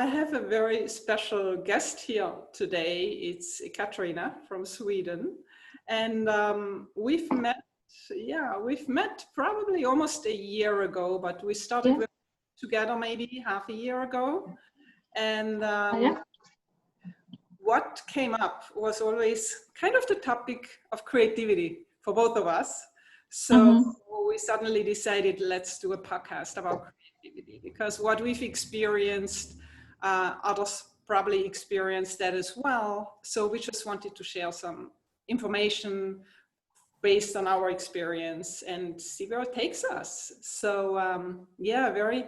I have a very special guest here today. It's Katarina from Sweden. And we've met probably almost a year ago, but we started together maybe half a year ago. And what came up was always kind of the topic of creativity for both of us. So we suddenly decided, let's do a podcast about creativity, because what we've experienced, others probably experienced that as well. So we just wanted to share some information based on our experience and see where it takes us. So very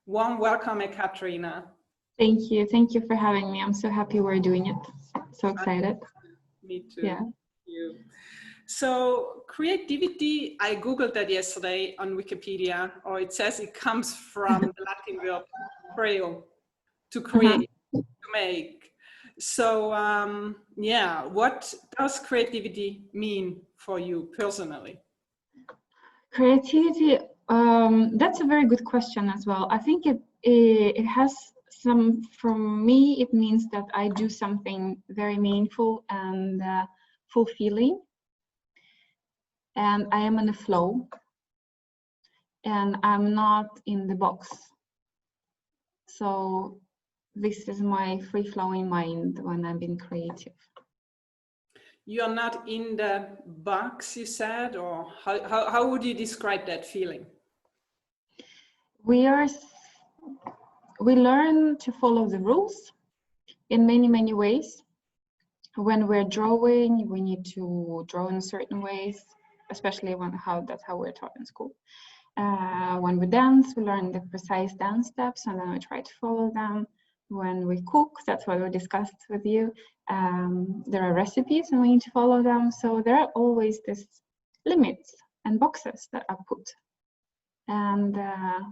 warm welcome, Katarina. Thank you. Thank you for having me. I'm so happy we're doing it. So excited. Me too. Yeah. Thank you. So creativity, I Googled that yesterday on Wikipedia, or it says it comes from the Latin verb creo, to create, to make. So what does creativity mean for you personally? Creativity, that's a very good question as well. I think it has some, from me, it means that I do something very meaningful and fulfilling. And I am in a flow. And I'm not in the box. So this is my free-flowing mind when I'm being creative. You're not in the box, you said, or how would you describe that feeling? We learn to follow the rules in many ways. When we're drawing, we need to draw in certain ways, especially that's how we're taught in school. When we dance, we learn the precise dance steps and then we try to follow them. When we cook, that's what we discussed with you. There are recipes and we need to follow them. So there are always these limits and boxes that are put. And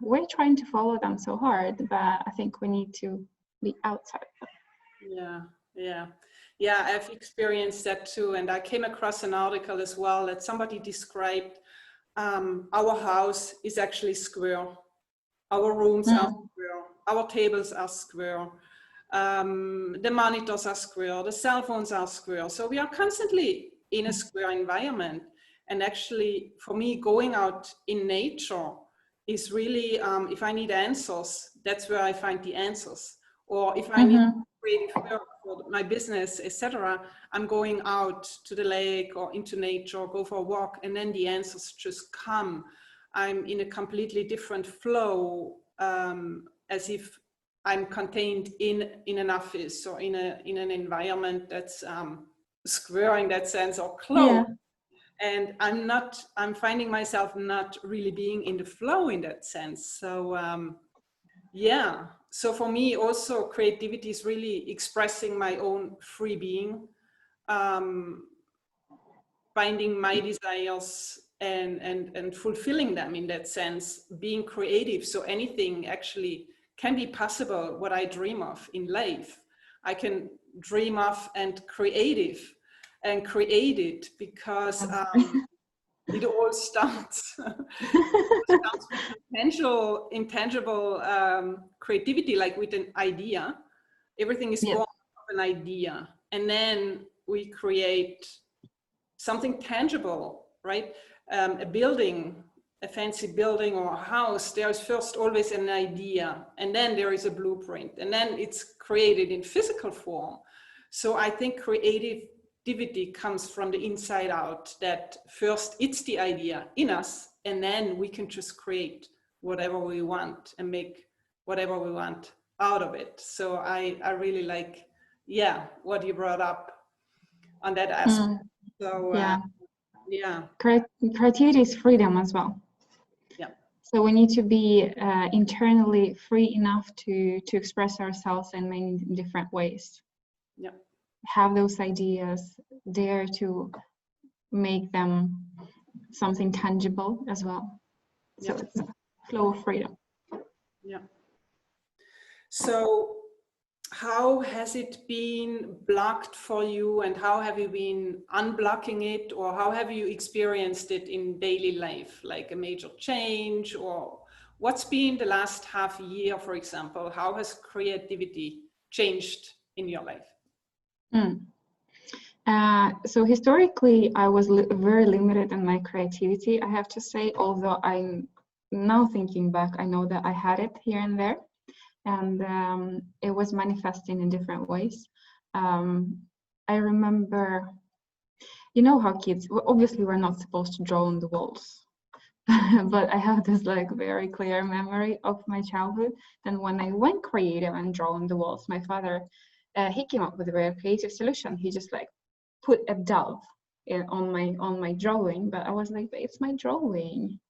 we're trying to follow them so hard, but I think we need to be outside them. Yeah, I've experienced that too. And I came across an article as well that somebody described our house is actually square. Our rooms are square. Our tables are square. The monitors are square. The cell phones are square. So we are constantly in a square environment. And actually, for me, going out in nature is really, if I need answers, that's where I find the answers. Or if I need creative work for my business, etc., I'm going out to the lake or into nature, go for a walk, and then the answers just come. I'm in a completely different flow, as if I'm contained in an office or in an environment that's square in that sense or closed. Yeah. And I'm finding myself not really being in the flow in that sense. So so for me also creativity is really expressing my own free being, finding my desires and fulfilling them in that sense, being creative. So anything actually can be possible, what I dream of in life. I can dream of and create it because it all starts with intangible creativity, like with an idea. Everything is born of an idea. And then we create something tangible, right? A building, a fancy building or a house, there's first always an idea, and then there is a blueprint, and then it's created in physical form. So I think creativity comes from the inside out, that first it's the idea in us, and then we can just create whatever we want and make whatever we want out of it. So I really like, what you brought up on that aspect. So creativity is freedom as well. So we need to be internally free enough to express ourselves in many different ways. Have those ideas, dare to make them something tangible as well. So it's a flow of freedom. So how has it been blocked for you, and how have you been unblocking it, or how have you experienced it in daily life, like a major change, or What's been the last half year, for example? How has creativity changed in your life? So historically, I was very limited in my creativity, I have to say, although I'm now thinking back, I know that I had it here and there, and it was manifesting in different ways. I remember, you know how kids, obviously we're not supposed to draw on the walls, but I have this like very clear memory of my childhood. Then when I went creative and draw on the walls, my father, he came up with a very creative solution. He just like put a dove on my drawing, but I was like, but it's my drawing.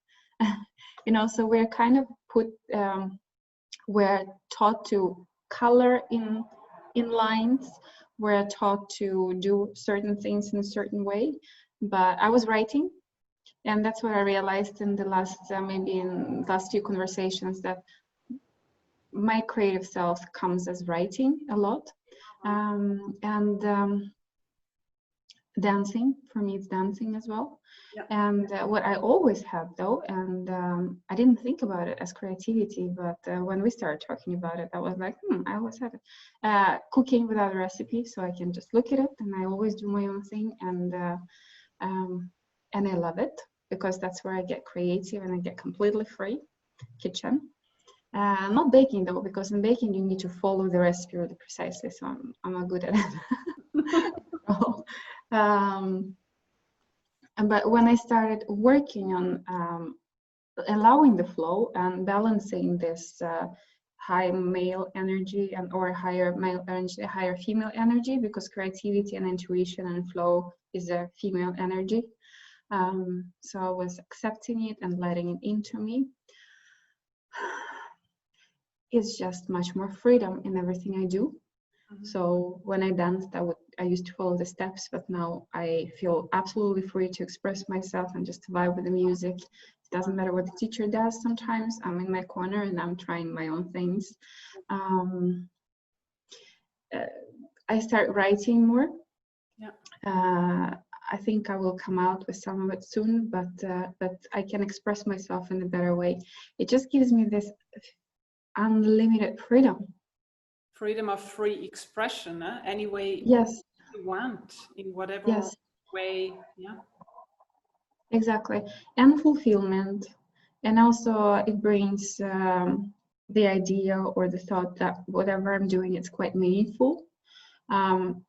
You know, so we're kind of we're taught to color in lines, we're taught to do certain things in a certain way. But I was writing, and that's what I realized in the last maybe in last few conversations, that my creative self comes as writing a lot. Dancing, for me it's dancing as well. Yeah. And what I always had though, and I didn't think about it as creativity, but when we started talking about it, I was like, I always had it. Cooking without a recipe, so I can just look at it and I always do my own thing, and I love it because that's where I get creative and I get completely free. Kitchen. Not baking though, because in baking you need to follow the recipe really precisely, so I'm not good at it. But when I started working on allowing the flow and balancing this high male energy or higher male energy, higher female energy, because creativity and intuition and flow is a female energy. So I was accepting it and letting it into me. It's just much more freedom in everything I do. So when I danced, I used to follow the steps, but now I feel absolutely free to express myself and just vibe with the music. It doesn't matter what the teacher does. Sometimes I'm in my corner and I'm trying my own things. I start writing more. Yeah. I think I will come out with some of it soon, but I can express myself in a better way. It just gives me this unlimited freedom. Freedom of free expression, any way yes. you want, in whatever way. Yeah, exactly. And fulfillment, and also it brings the idea or the thought that whatever I'm doing, it's quite meaningful.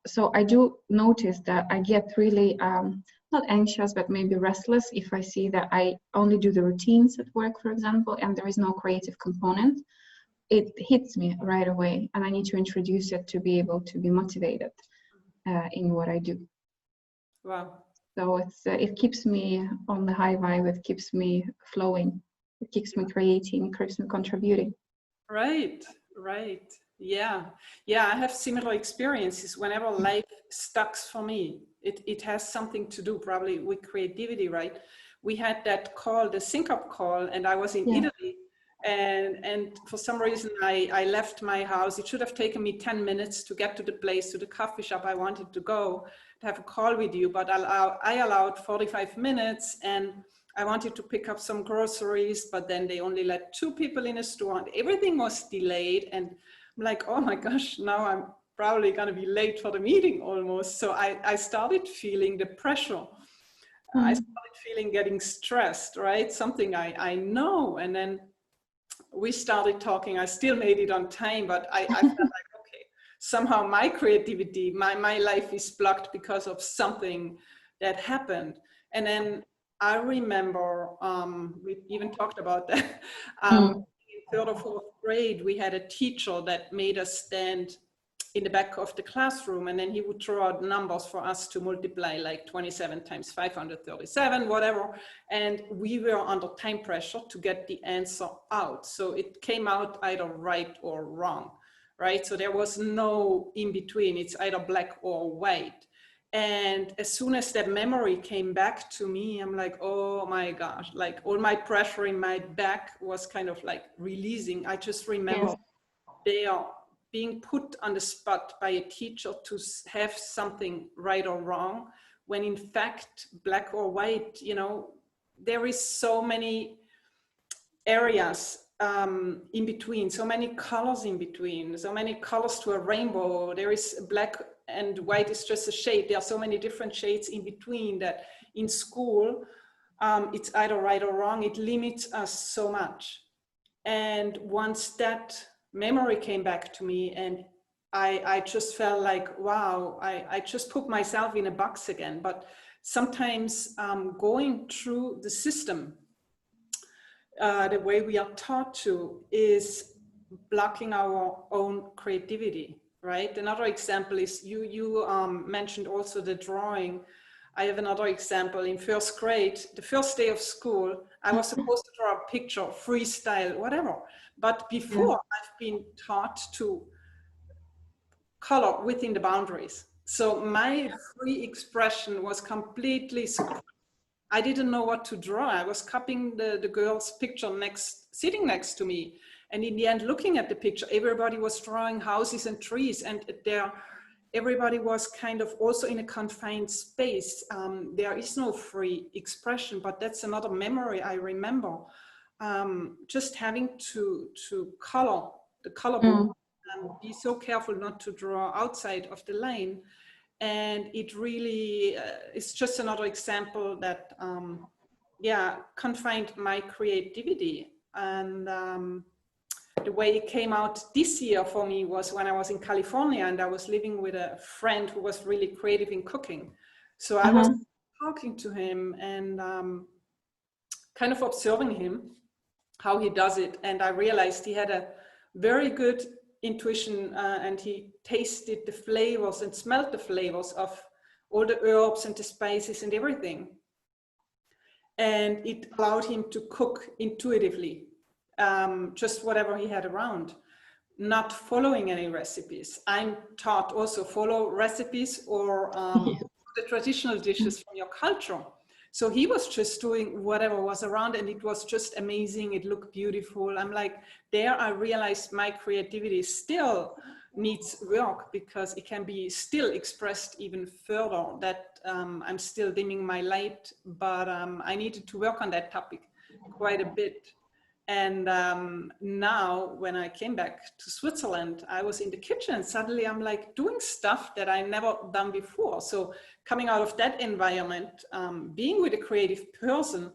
So I do notice that I get really not anxious, but maybe restless if I see that I only do the routines at work, for example, and there is no creative component. It hits me right away, and I need to introduce it to be able to be motivated in what I do. Wow. So it keeps me on the high vibe, it keeps me flowing, it keeps me creating, it keeps me contributing. Right. Yeah, I have similar experiences. Whenever life stucks for me, it has something to do probably with creativity, right? We had that call, the sync up call, and I was in Italy. And for some reason I left my house. It should have taken me 10 minutes to get to the place, to the coffee shop I wanted to go to have a call with you, but I allowed 45 minutes, and I wanted to pick up some groceries, but then they only let 2 people in a store and everything was delayed. And I'm like, oh my gosh, now I'm probably gonna be late for the meeting almost. So I started feeling the pressure. I started feeling getting stressed, right? Something I know. And then we started talking. I still made it on time, but I felt like, okay, somehow my creativity, my life is blocked because of something that happened. And then I remember, we even talked about that, in 3rd or 4th grade, we had a teacher that made us stand in the back of the classroom, and then he would throw out numbers for us to multiply, like 27 times 537, whatever. And we were under time pressure to get the answer out. So it came out either right or wrong, right? So there was no in between. It's either black or white. And as soon as that memory came back to me, I'm like, oh my gosh, like all my pressure in my back was kind of like releasing. I just remember there being put on the spot by a teacher to have something right or wrong, when in fact, black or white, you know, there is so many areas in between, so many colors in between, so many colors to a rainbow. There is black and white is just a shade. There are so many different shades in between that in school, it's either right or wrong. It limits us so much. And once that memory came back to me, and I just felt like, wow, I just put myself in a box again. But sometimes going through the system, the way we are taught to, is blocking our own creativity, right? Another example is you mentioned also the drawing. I have another example. In first grade, the first day of school, I was supposed to draw a picture, freestyle, whatever. But before, I've been taught to color within the boundaries. So my free expression was completely suppressed. I didn't know what to draw. I was copying the girl's picture sitting next to me. And in the end, looking at the picture, everybody was drawing houses and trees, and everybody was kind of also in a confined space. There is no free expression, but that's another memory I remember. Just having to color the color book and be so careful not to draw outside of the lane. And it really is just another example that, confined my creativity. And the way it came out this year for me was when I was in California and I was living with a friend who was really creative in cooking. So I was talking to him and kind of observing him, how he does it. And I realized he had a very good intuition and he tasted the flavors and smelled the flavors of all the herbs and the spices and everything. And it allowed him to cook intuitively, just whatever he had around, not following any recipes. I'm taught also follow recipes or the traditional dishes from your culture. So he was just doing whatever was around and it was just amazing. It looked beautiful. I'm like, there I realized my creativity still needs work because it can be still expressed even further, that I'm still dimming my light, but I needed to work on that topic quite a bit. And now when I came back to Switzerland, I was in the kitchen and suddenly I'm like doing stuff that I never done before. So coming out of that environment, being with a creative person,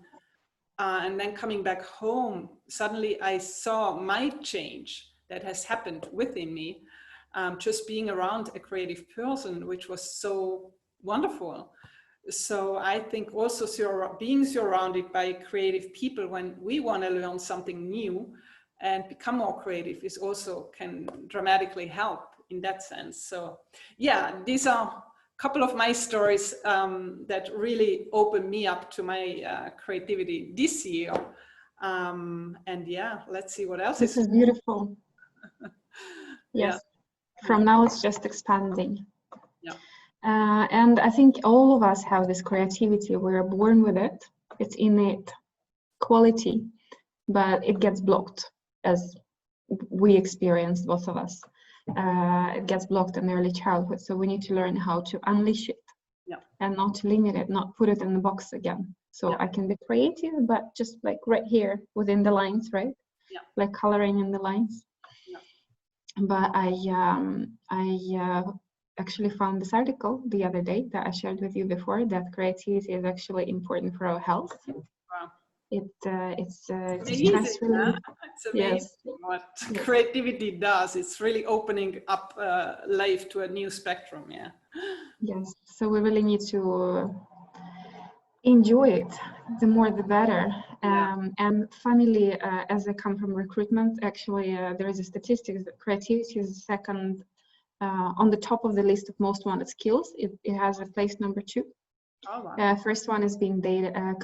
and then coming back home, suddenly I saw my change that has happened within me, just being around a creative person, which was so wonderful. So I think also being surrounded by creative people when we want to learn something new and become more creative is also can dramatically help in that sense. So yeah, these are a couple of my stories that really opened me up to my creativity this year. And yeah, let's see what else. This is beautiful. Yes. Yeah. From now it's just expanding. Yeah. And I think all of us have this creativity. We're born with it. It's innate quality, but it gets blocked, as we experienced, both of us. It gets blocked in early childhood. So we need to learn how to unleash it and not to limit it, not put it in the box again. So I can be creative, but just like right here within the lines, right? Yeah. Like coloring in the lines. Yeah. But I actually found this article the other day that I shared with you before, that creativity is actually important for our health. Wow. It's amazing, stress relief. It's amazing what creativity does. It's really opening up life to a new spectrum. Yeah. Yes. So we really need to enjoy it. The more, the better. And funnily, as I come from recruitment, actually, there is a statistics that creativity is second on the top of the list of most wanted skills. It has a place number 2. Oh, wow. First one is being data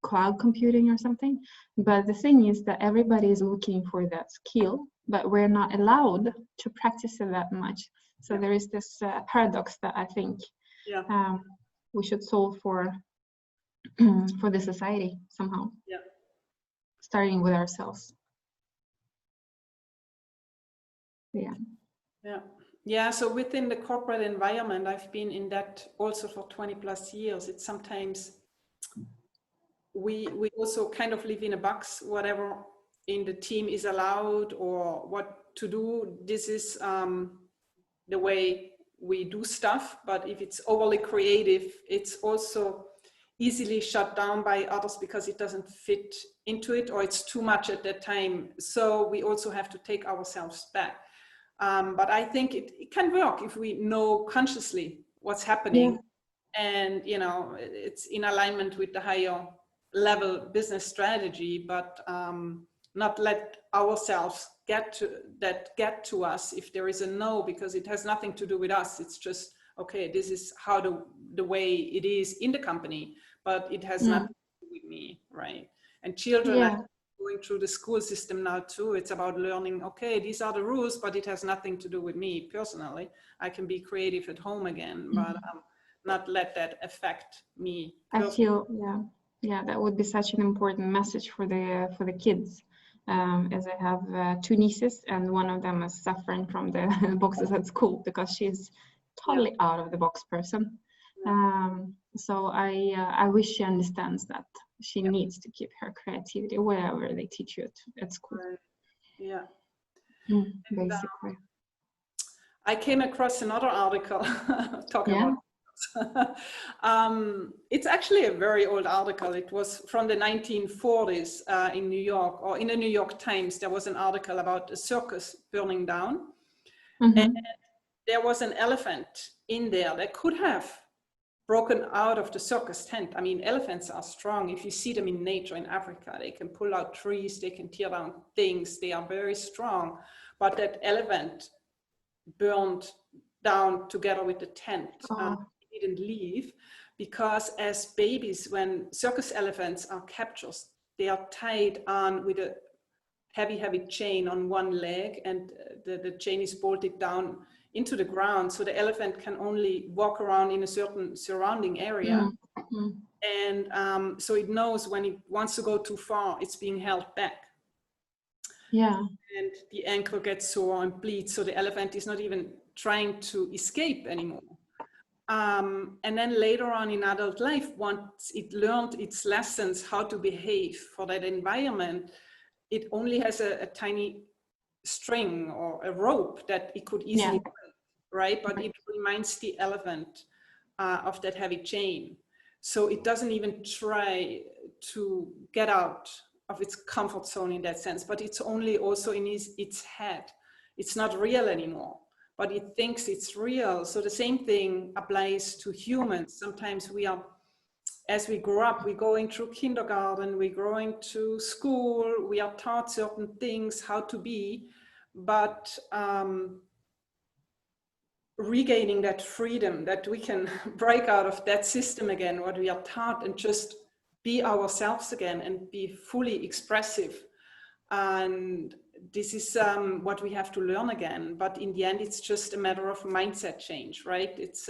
cloud computing or something. But the thing is that everybody is looking for that skill, but we're not allowed to practice it that much. So there is this paradox that I think we should solve for the society somehow. Yeah. Starting with ourselves. Yeah. Yeah. Yeah, so within the corporate environment, I've been in that also for 20 plus years. It's sometimes we also kind of live in a box, whatever in the team is allowed or what to do. This is the way we do stuff. But if it's overly creative, it's also easily shut down by others because it doesn't fit into it, or it's too much at that time. So we also have to take ourselves back. But I think it can work if we know consciously what's happening, and it's in alignment with the higher level business strategy, but not let ourselves get to us if there is a no, because it has nothing to do with us. It's just, okay, this is how the way it is in the company, but it has nothing to do with me, right? And children are going through the school system now too. It's about learning, okay, these are the rules, but it has nothing to do with me personally. I can be creative at home again, but not let that affect me personally. I feel, that would be such an important message for the kids. As I have 2 nieces, and one of them is suffering from the boxes at school because she's totally out of the box person. So I wish she understands that she needs to keep her creativity wherever they teach you at school. Yeah. Basically. I came across another article talking about it's actually a very old article. It was from the 1940s in New York, or in the New York Times. There was an article about a circus burning down. And there was an elephant in there that could have broken out of the circus tent. I mean, elephants are strong. If you see them in nature in Africa, they can pull out trees, they can tear down things. They are very strong. But that elephant burned down together with the tent. It didn't leave because as babies, when circus elephants are captured, they are tied on with a heavy chain on one leg, and the chain is bolted down into the ground. So the elephant can only walk around in a certain surrounding area. And so it knows when it wants to go too far, it's being held back. And the ankle gets sore and bleeds, so the elephant is not even trying to escape anymore. And then later on in adult life, once it learned its lessons, how to behave for that environment, it only has a tiny string or a rope that it could easily break, right? But it reminds the elephant of that heavy chain. So it doesn't even try to get out of its comfort zone in that sense, but it's only also in its head. It's not real anymore, but it thinks it's real. So the same thing applies to humans. Sometimes we are, as we grow up, we're going through kindergarten, we're going to school, we are taught certain things, how to be, but regaining that freedom, that we can break out of that system again, what we are taught, and just be ourselves again and be fully expressive. And this is what we have to learn again. But in the end, it's just a matter of mindset change, right? It's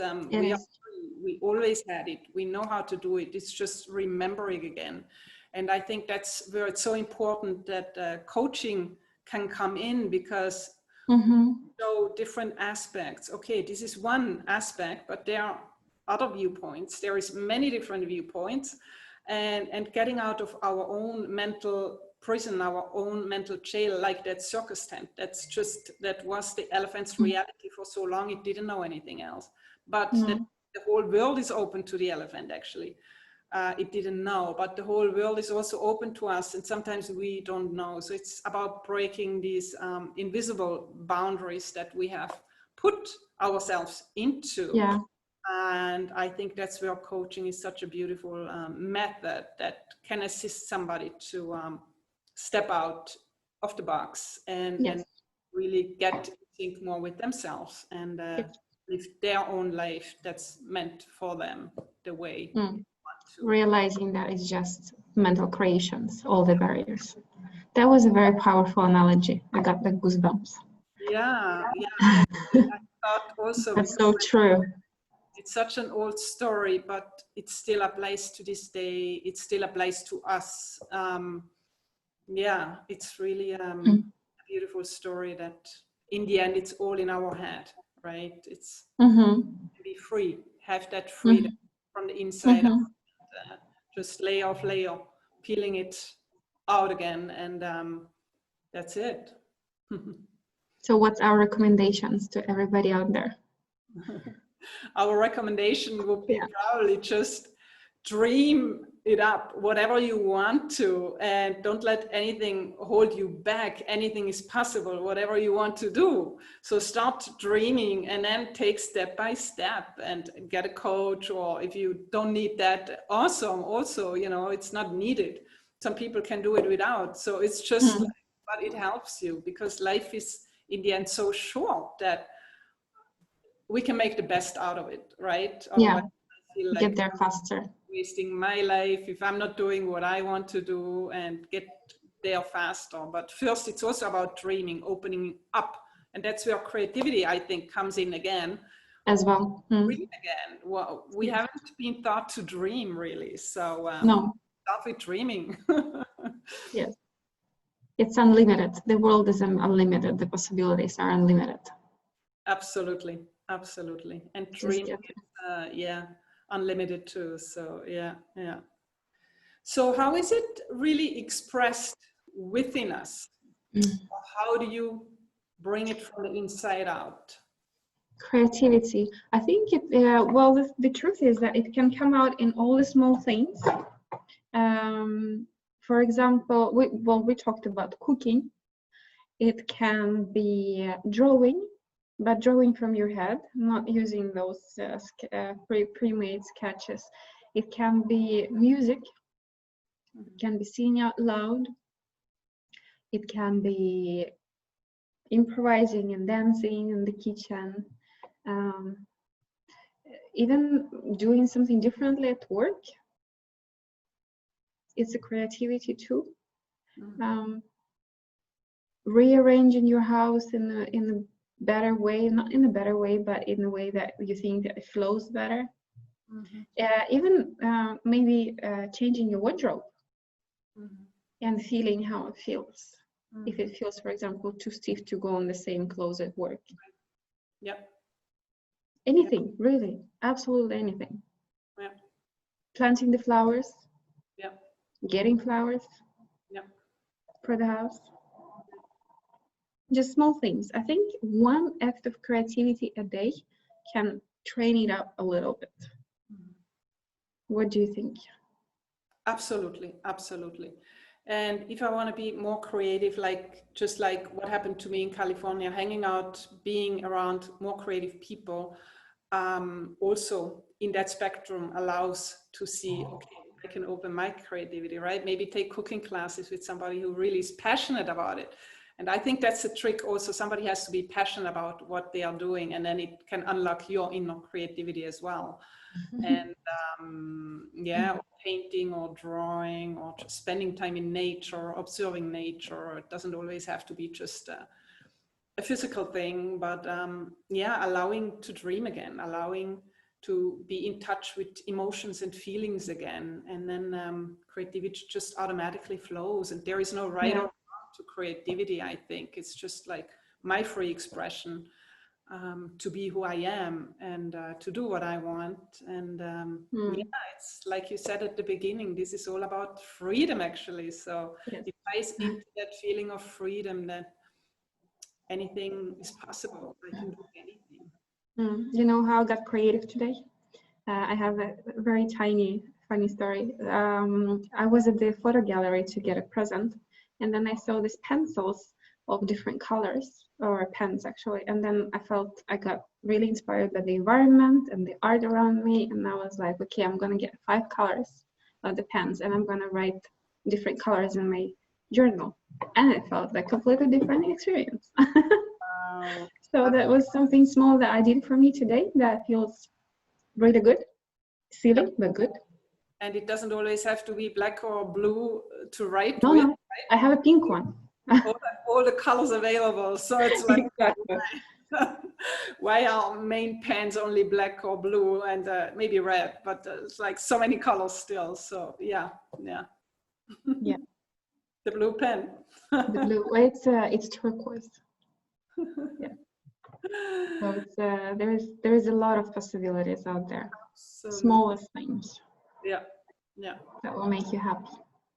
we always had it. We know how to do it. It's just remembering again. And I think that's where it's so important that coaching can come in, because so different aspects. Okay, this is one aspect, but there are other viewpoints. There is many different viewpoints, and getting out of our own mental prison, our own mental jail, like that circus tent. That was the elephant's reality for so long. It didn't know anything else. But the whole world is open to the elephant, actually. It didn't know, but the whole world is also open to us, and sometimes we don't know. So it's about breaking these invisible boundaries that we have put ourselves into. And I think that's where coaching is such a beautiful method that can assist somebody to step out of the box and really get to think more with themselves and live their own life that's meant for them the way they want to. Realizing that it's just mental creations, all the barriers. That was a very powerful analogy. I got the goosebumps. Yeah. I thought also that's so true. It's such an old story, but it still applies to this day. It still applies to us. It's really a beautiful story that in the end, it's all in our head, right? It's be free, have that freedom from the inside out, just layer of layer, peeling it out again, and That's it. So what's our recommendations to everybody out there? Our recommendation would be probably just dream it up, whatever you want to, and don't let anything hold you back. Anything is possible, whatever you want to do. So start dreaming and then take step by step and get a coach, or if you don't need that, awesome. Also, you know, it's not needed. Some people can do it without. So it's just, but it helps you, because life is in the end so short that we can make the best out of it, right? Yeah, I feel like get there faster. wasting my life if I'm not doing what I want to do, and get there faster. But first, it's also about dreaming, opening up. And that's where creativity, I think, comes in again. As well. Dream again. Well, we haven't been taught to dream, really. So no. start with dreaming. Yes. It's unlimited. The world is unlimited. The possibilities are unlimited. Absolutely. Absolutely. And dreaming is, unlimited too. So yeah. So how is it really expressed within us? How do you bring it from the inside out? Creativity. I think it, well, the truth is that it can come out in all the small things. For example, we talked about cooking. It can be drawing, but drawing from your head, not using those pre-made sketches. It can be music. It can be singing out loud. It can be improvising and dancing in the kitchen. Even doing something differently at work. It's a creativity too. Rearranging your house in a better way, not in a better way, but in a way that you think that it flows better. Even maybe changing your wardrobe and feeling how it feels. If it feels, for example, too stiff to go on the same clothes at work. Yep. Anything, really, absolutely anything. Yeah. Planting the flowers. Yep. Getting flowers. Yep. For the house. Just small things. I think one act of creativity a day can train it up a little bit. What do you think? Absolutely, absolutely. And if I want to be more creative, just like what happened to me in California, hanging out, being around more creative people, also in that spectrum allows to see, okay, I can open my creativity, right? Maybe take cooking classes with somebody who really is passionate about it. And I think that's a trick also. Somebody has to be passionate about what they are doing, and then it can unlock your inner creativity as well. And or painting or drawing or just spending time in nature, observing nature. It doesn't always have to be just a physical thing, but allowing to dream again, allowing to be in touch with emotions and feelings again. And then creativity just automatically flows, and there is no right or wrong to creativity. I think it's just like my free expression. To be who I am and to do what I want. And it's like you said at the beginning, this is all about freedom actually. So it ties into that feeling of freedom that anything is possible. I can do anything. You know how I got creative today? I have a very tiny, funny story. I was at the photo gallery to get a present, and then I saw these pencils of different colors, or pens actually, and then I got really inspired by the environment and the art around me, and I was like, okay, I'm gonna get 5 colors of the pens, and I'm gonna write different colors in my journal, and it felt like a completely different experience. So that was something small that I did for me today that feels really good, silly, but good. And it doesn't always have to be black or blue to write No, with. no. Right? I have a pink one. all the colors available, so it's like exactly. why are main pens only black or blue and maybe red, but it's like so many colors still. So yeah. The blue pen. The blue, it's turquoise. Yeah. So it's there is a lot of possibilities out there. Smallest things. Yeah. That will make you happy.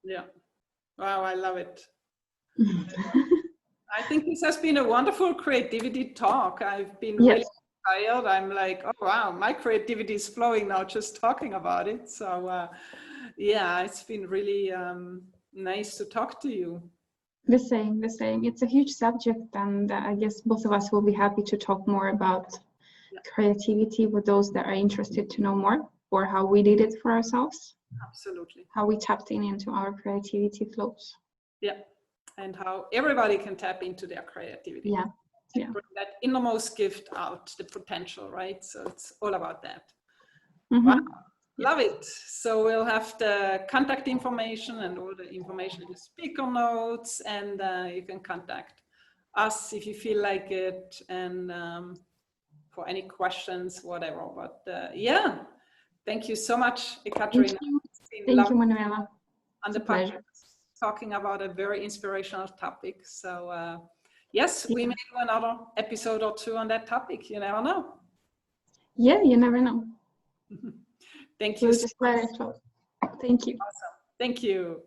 Yeah. Wow, I love it. I think this has been a wonderful creativity talk. I've been really inspired. I'm like, oh wow, my creativity is flowing now just talking about it. So yeah, it's been really nice to talk to you. The same. It's a huge subject, and I guess both of us will be happy to talk more about creativity with those that are interested to know more, or how we did it for ourselves. Absolutely. How we tapped into our creativity flows. Yeah, and how everybody can tap into their creativity. Yeah. Bring that innermost gift out, the potential, right? So it's all about that. Mm-hmm. Wow. Love it. So we'll have the contact information and all the information in the speaker notes, and you can contact us if you feel like it, and for any questions, whatever. But yeah, thank you so much, Ekaterina. Thank you, Manuela. On the podcast, talking about a very inspirational topic. So yes, we may do another episode or two on that topic. You never know. Yeah, you never know. Thank you. We'll just let it flow. Thank you. Awesome. Thank you.